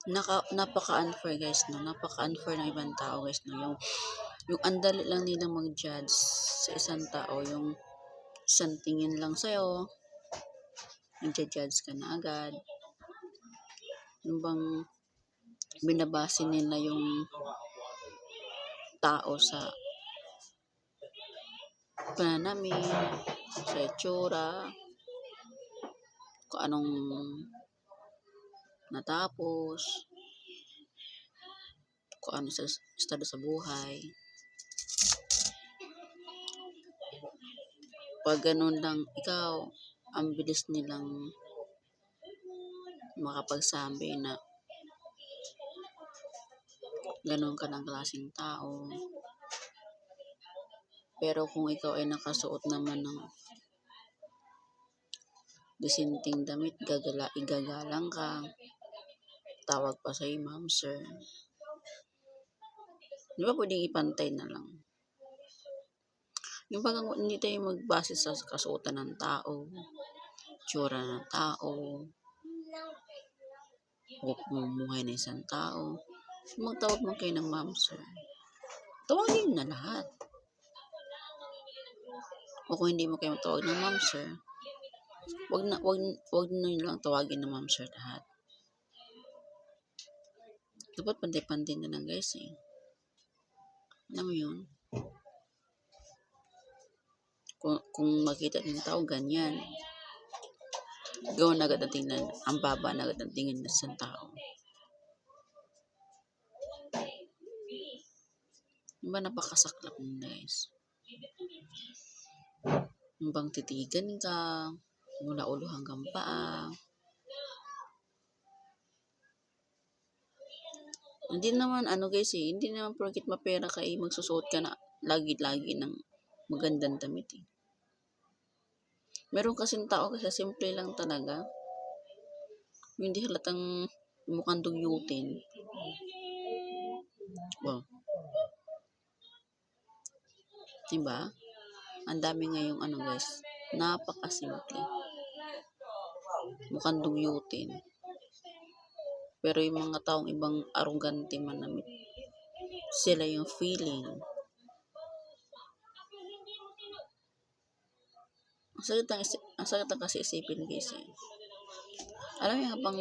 Napaka-unfair guys, no? Napaka-unfair ng ibang tao guys, no? Yung andali lang nilang mag-judge sa isang tao, yung isang tingin lang sa'yo, nag-judge ka na agad. Yung bang binabase nila yung tao sa pananamit, sa itsura, kung anong natapos, kung ano sa estado sa buhay. Pag ganun lang ikaw, ang bilis nilang makapagsabi na ganun ka ng klaseng tao. Pero kung ikaw ay nakasuot naman ng disinting damit, igagalang ka, tawag pa sa'yo, ma'am, sir. Di ba pwedeng ipantay na lang? Yung pag hindi tayo magbase sa kasuotan ng tao, tsura ng tao, o pamumuhay ng isang tao, magtawag man kayo ng ma'am, sir. Tawagin na lahat. O kung hindi mo kayo matawag ng ma'am, sir, wag na lang tawagin ng ma'am, sir lahat. Dapat pantay-pantay na lang guys eh. Alam mo yun? Kung makita ng tao ganyan, gawin agad ang tingnan, ang baba na agad ang tingin ng isang tao. Diba napakasaklap mo guys? Yung bang titigan ka, mula ulo hanggang paa. Hindi naman guys eh, hindi naman porket mapera ka eh, magsusuot ka na lagi-lagi ng magandang damit eh. Meron kasing tao kasi simple lang talaga. Hindi halatang mukhang dugyutin. Wow. Diba? Ang dami ngayong guys, napakasimple. Mukhang dugyutin. Pero yung mga taong ibang arugante manamit, sila yung feeling. Ang sakit lang kasi isipin guys eh. Alam mo yung habang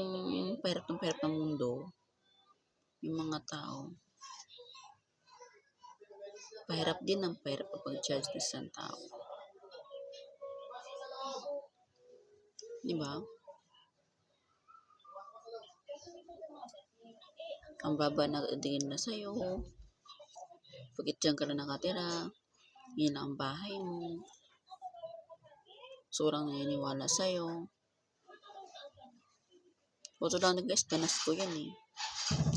pahirap ng mundo, yung mga tao, pahirap din ang pahirap pag-judge ng isang tao. Diba? Ang baba na tingin na sa'yo, pagkat dyan ka na nakatira, yun lang ang bahay mo, surang naniniwala sa'yo. Puto lang guys, ganas ko yan eh.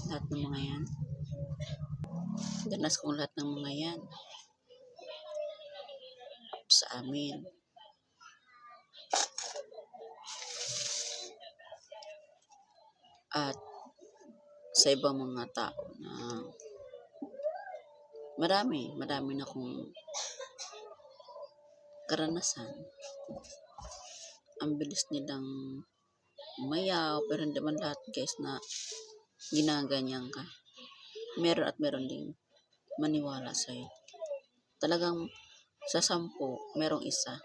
Lahat ng mga yan. Ganas kong lahat ng mga yan. Sa amin. At sa ibang mga tao na marami na akong karanasan. Ang bilis nilang umayaw, pero hindi man lahat guys na ginaganyan ka. Meron din maniwala sa'yo. Talagang sa 10, merong isa.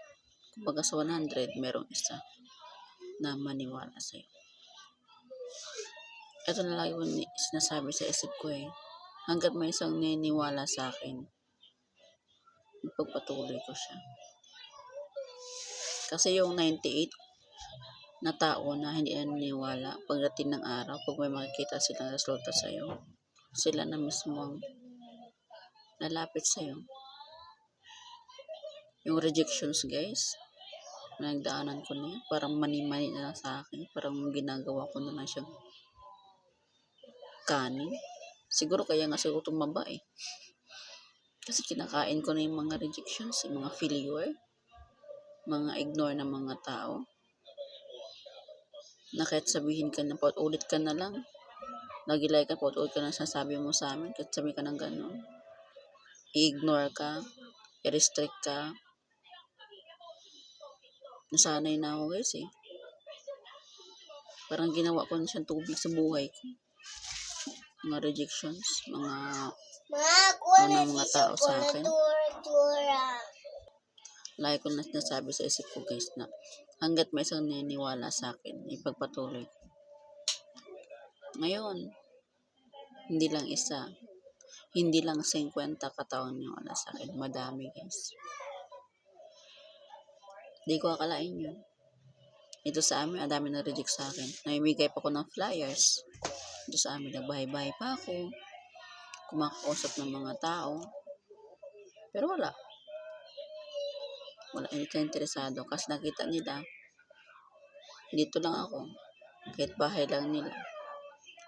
Kumbaga sa 100, merong isa na maniwala sa'yo. Ito na lagi ko sinasabi sa isip ko eh. Hanggat may isang niniwala sa akin, ipagpatuloy ko siya. Kasi yung 98 na tao na hindi naniniwala, pagdating ng araw, pag may makikita silang resulta sa'yo, sila na mismo ang lalapit sa'yo. Yung rejections guys, nagdaanan ko na yan, parang mani-mani na lang sa akin, parang ginagawa ko na lang siyang kanin. Siguro kaya nga siguro tumaba eh. Kasi kinakain ko na yung mga rejections, yung mga failure, mga ignore ng mga tao. Na kahit sabihin ka na, paulit ka na lang, lagi like ka, paulit ka na sasabi mo sa amin, kahit sabi ka ng gano'n. I-ignore ka, i-restrict ka. Nasanay na ako guys eh. Parang ginawa ko na siyang tubig sa buhay ko. mga rejections, mga tao sa akin. Lagi ko na sinasabi sa isip ko guys na hanggat may isang naniniwala sa akin, ipagpatuloy ko. Ngayon, hindi lang isa, hindi lang 50 kataon niwala sa akin, madami guys. Hindi ko akalain yun. Ito sa amin, ang dami na-reject sa akin. Namimigay pa ako ng flyers. Ito sa amin, nagbahay-bahay pa ako. Kumakausap ng mga tao. Pero wala. Wala, hindi ka interesado. Kasi nakita nila, dito lang ako. Kahit bahay lang nila.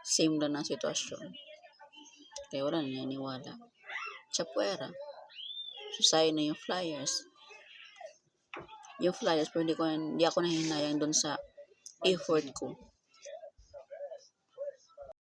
Same lang ang sitwasyon. Kaya wala naniniwala. Chapuera. So, sayo na yung flyers. Yung flyers, pero hindi ako nahinayang doon sa effort ko.